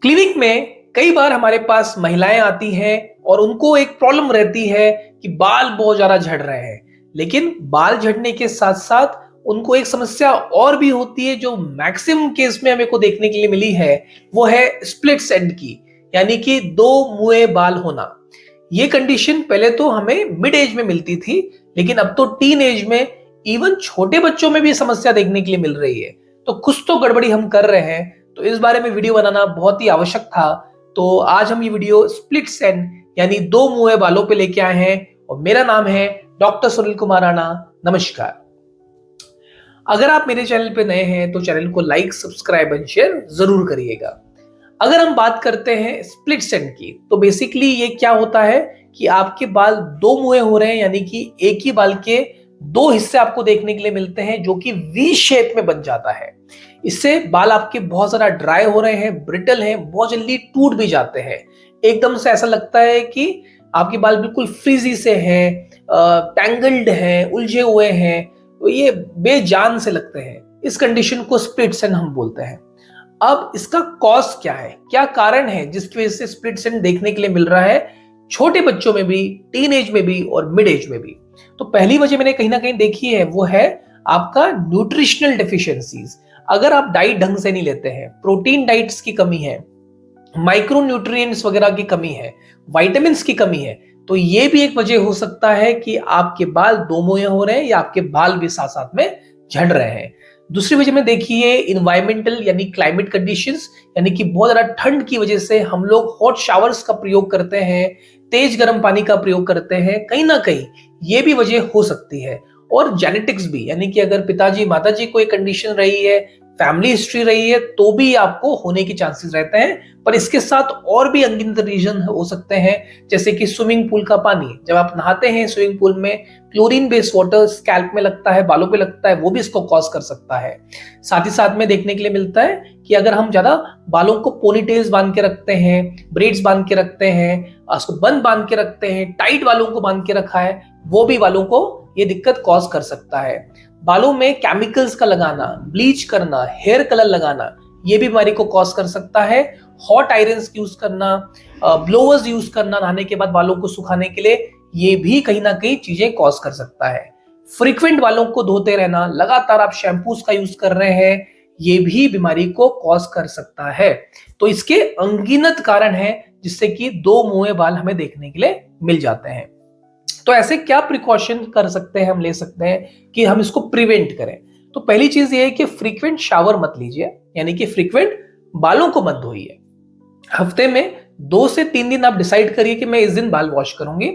Clinic में कई बार हमारे पास महिलाएं आती हैं और उनको एक प्रॉब्लम रहती है कि बाल बहुत ज्यादा झड़ रहे हैं। लेकिन बाल झड़ने के साथ साथ उनको एक समस्या और भी होती है जो मैक्सिमम केस में हमें को देखने के लिए मिली है। वो है स्प्लिट एंड की, यानी कि दो मुए बाल होना। ये कंडीशन पहले तो हमें मिड एज में मिलती थी, लेकिन अब तो टीन एज में, इवन छोटे बच्चों में भी समस्या देखने के लिए मिल रही है। तो कुछ तो गड़बड़ी हम कर रहे हैं, तो इस बारे में वीडियो बनाना बहुत ही आवश्यक था। तो आज हम ये वीडियो स्प्लिट एंड यानी दो मुंहे बालों पे लेके आए हैं और मेरा नाम है डॉक्टर सुनील कुमार राणा। नमस्कार। अगर आप मेरे चैनल पे नए हैं तो चैनल को लाइक, सब्सक्राइब एंड शेयर जरूर करिएगा। अगर हम बात करते हैं स्प्लिट एंड की, तो बेसिकली ये क्या होता है कि आपके बाल दो मुंहे हो रहे हैं, यानी कि एक ही बाल के दो हिस्से आपको देखने के लिए मिलते हैं जो कि वी शेप में बन जाता है। इससे बाल आपके बहुत ज्यादा ड्राई हो रहे हैं, ब्रिटल हैं, बहुत जल्दी टूट भी जाते हैं। एकदम से ऐसा लगता है कि आपके बाल बिल्कुल फ्रीजी से हैं, टैंगल्ड हैं, उलझे हुए हैं, तो ये बेजान से लगते हैं। इस कंडीशन को स्प्लिट एंड हम बोलते हैं। अब इसका कॉज क्या है, क्या कारण है जिसकी वजह से स्प्लिट एंड देखने के लिए मिल रहा है छोटे बच्चों में भी, टीन एज में भी और मिड एज में भी? तो पहली वजह मैंने कहीं ना कहीं देखी है, वो है आपका न्यूट्रिशनल डेफिशिएंसीज। अगर आप डाइट ढंग से नहीं लेते हैं, प्रोटीन डाइट्स की कमी है, माइक्रो न्यूट्रिएंट्स वगैरह की कमी है, विटामिन की कमी है, तो ये भी एक वजह हो सकता है कि आपके बाल दो मुंहे हो रहे हैं या आपके बाल भी साथ साथ में झड़ रहे हैं। दूसरी वजह में देखिए इन्वायरमेंटल यानी क्लाइमेट कंडीशंस, यानी कि बहुत ज्यादा ठंड की वजह से हम लोग हॉट शावर्स का प्रयोग करते हैं, तेज गर्म पानी का प्रयोग करते हैं, कहीं ना कहीं ये भी वजह हो सकती है। और जेनेटिक्स भी, यानी कि अगर पिताजी माताजी को एक कंडीशन रही है, फैमिली हिस्ट्री रही है, तो भी आपको होने के चांसेस रहते हैं। पर इसके साथ और भी अनगिनत रीजन हो सकते हैं, जैसे कि स्विमिंग पूल का पानी। जब आप नहाते हैं स्विमिंग पूल में, क्लोरीन बेस्ड वाटर स्कैल्प में लगता है, बालों पे लगता है, वो भी इसको कॉज कर सकता है। साथ ही साथ में देखने के लिए मिलता है कि अगर हम ज्यादा बालों को पोनीटेल्स बांध के रखते हैं, ब्रेड्स बांध के रखते हैं, उसको बंद बांध के रखते हैं, टाइट बालों को बांध के रखा है, वो भी बालों को ये दिक्कत कॉज कर सकता है। बालों में केमिकल्स का लगाना, ब्लीच करना, हेयर कलर लगाना, ये भी बीमारी को कॉज कर सकता है। हॉट आयरन्स यूज करना, ब्लोअर्स यूज करना नहाने के बाद बालों को सुखाने के लिए, ये भी कहीं ना कहीं चीजें कॉज कर सकता है। फ्रीक्वेंट बालों को धोते रहना, लगातार आप शैम्पूस का यूज कर रहे हैं, ये भी बीमारी को कॉज कर सकता है। तो इसके अनगिनत कारण हैं जिससे कि दो मुंहे बाल हमें देखने के लिए मिल जाते हैं। तो ऐसे क्या प्रिकॉशन कर सकते हैं, हम ले सकते हैं कि हम इसको प्रिवेंट करें? तो पहली चीज ये है कि फ्रीक्वेंट शावर मत लीजिए, यानी कि फ्रीक्वेंट बालों को मत धोइए। हफ्ते में 2 से 3 दिन आप डिसाइड करिए कि मैं इस दिन बाल वॉश करूंगी।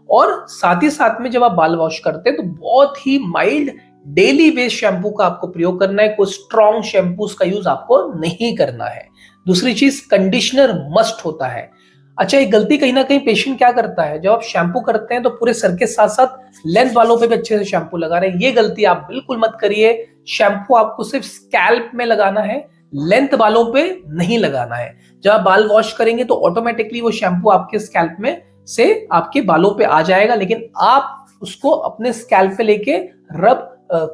और साथ ही साथ में जब आप बाल वॉश करते हैं तो बहुत ही माइल्ड डेली बेस्ड शैम्पू का आपको प्रयोग करना है, कोई स्ट्रॉन्ग शैम्पूस का यूज आपको नहीं करना है। दूसरी चीज, कंडीशनर मस्ट होता है। अच्छा, एक गलती कहीं ना कहीं पेशेंट क्या करता है, जब आप शैम्पू करते हैं तो पूरे सर के साथ साथ लेंथ वालों पे भी अच्छे से शैम्पू लगा रहे हैं। ये गलती आप बिल्कुल मत करिए। शैम्पू आपको सिर्फ स्कैल्प में लगाना है, लेंथ बालों पे नहीं लगाना है। जब आप बाल वॉश करेंगे तो ऑटोमेटिकली वो शैम्पू आपके स्कैल्प में से आपके बालों पे आ जाएगा, लेकिन आप उसको अपने स्कैल्प पे लेके रब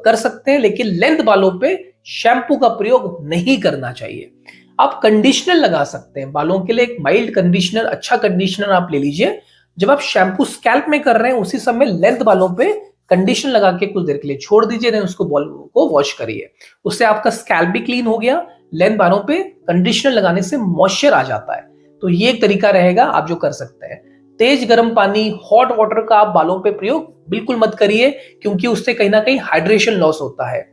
कर सकते हैं, लेकिन लेंथ बालों पे शैम्पू का प्रयोग नहीं करना चाहिए। आप कंडीशनर लगा सकते हैं बालों के लिए, एक माइल्ड कंडीशनर, अच्छा कंडीशनर आप ले लीजिए। जब आप शैम्पू स्कैल्प में कर रहे हैं उसी समय लेंथ बालों पे कंडीशनर लगा के कुछ देर के लिए छोड़ दीजिए, देन उसको बाल को वॉश करिए। उससे आपका स्कैल्प भी क्लीन हो गया, लेंथ बालों पे कंडीशनर लगाने से मॉइस्चर आ जाता है। तो ये एक तरीका रहेगा आप जो कर सकते हैं। तेज गर्म पानी, हॉट वाटर का आप बालों पे प्रयोग बिल्कुल मत करिए, क्योंकि उससे कहीं ना कहीं हाइड्रेशन लॉस होता है।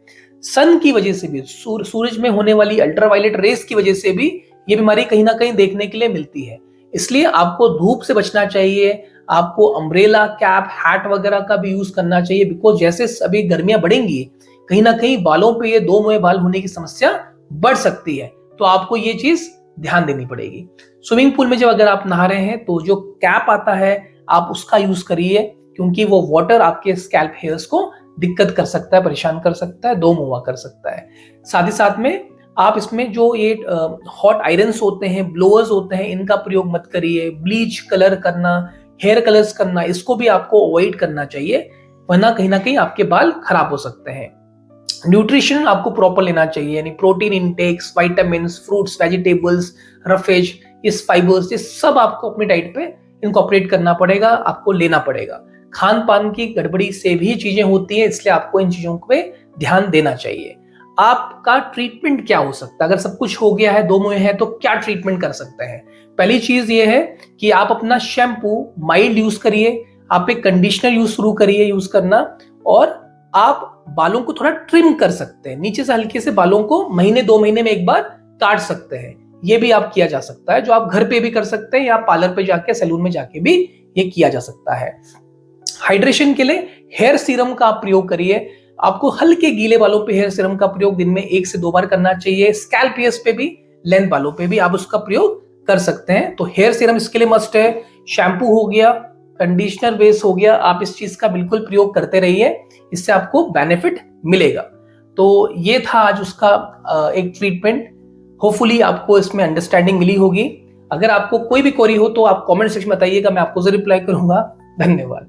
सन की वजह से भी, सूरज में होने वाली अल्ट्रावायलेट रेस की वजह से भी ये बीमारी कहीं ना कहीं देखने के लिए मिलती है। इसलिए आपको धूप से बचना चाहिए। आपको अम्ब्रेला, कैप, हैट वगैरह का भी यूज करना चाहिए, बिकॉज जैसे अभी गर्मियां बढ़ेंगी, कहीं ना कहीं बालों पे ये दो मुहे बाल होने की समस्या बढ़ सकती है। तो आपको ये चीज ध्यान देनी पड़ेगी। स्विमिंग पूल में जब अगर आप नहा रहे हैं तो जो कैप आता है आप उसका यूज करिए, क्योंकि वो वाटर आपके स्कैल्प हेयर्स को दिक्कत कर सकता है, परेशान कर सकता है, दो मुआ कर सकता है। साथ ही साथ में आप इसमें जो ये हॉट आयरन्स होते हैं, ब्लोअर्स होते हैं, इनका प्रयोग मत करिए। ब्लीच कलर करना, हेयर कलर्स करना, इसको भी आपको अवॉइड करना चाहिए, वरना कहीं ना कहीं आपके बाल खराब हो सकते हैं। न्यूट्रिशन आपको प्रॉपर लेना चाहिए, यानी protein intakes, vitamins, fruits, vegetables, roughage, इस फाइबर्स, ये सब आपको अपनी डाइट पे इनकॉर्पोरेट करना पड़ेगा, आपको लेना पड़ेगा। खान पान की गड़बड़ी से भी चीजें होती हैं, इसलिए आपको इन चीजों पे ध्यान देना चाहिए। आपका ट्रीटमेंट क्या हो सकता है? अगर सब कुछ हो गया है, 2 मुंह है, तो क्या ट्रीटमेंट कर सकते हैं? पहली चीज ये है कि आप अपना शैम्पू माइल्ड यूज करिए, आप एक कंडीशनर शुरू करिए यूज करना, और आप बालों को थोड़ा ट्रिम कर सकते हैं, नीचे से हल्के से बालों को महीने 2 महीने में एक बार काट सकते हैं। ये भी आप किया जा सकता है, जो आप घर पे भी कर सकते हैं या पार्लर पे जाके, सैलून में जाके भी ये किया जा सकता है। हाइड्रेशन के लिए हेयर सीरम का आप प्रयोग करिए। आपको हल्के गीले बालों पे हेयर सीरम का प्रयोग दिन में 1 से 2 बार करना चाहिए। स्कैल्प हेयर्स पे भी, लेंथ बालों पे भी आप उसका प्रयोग कर सकते हैं। तो हेयर सीरम इसके लिए मस्ट है। शैम्पू हो गया, कंडीशनर बेस हो गया, आप इस चीज का बिल्कुल प्रयोग करते रहिए, इससे आपको बेनिफिट मिलेगा। तो ये था आज उसका एक ट्रीटमेंट। होपफुली आपको इसमें अंडरस्टैंडिंग मिली होगी। अगर आपको कोई भी क्वेरी हो तो आप कमेंट सेक्शन में बताइएगा, मैं आपको जरूर रिप्लाई करूंगा। धन्यवाद।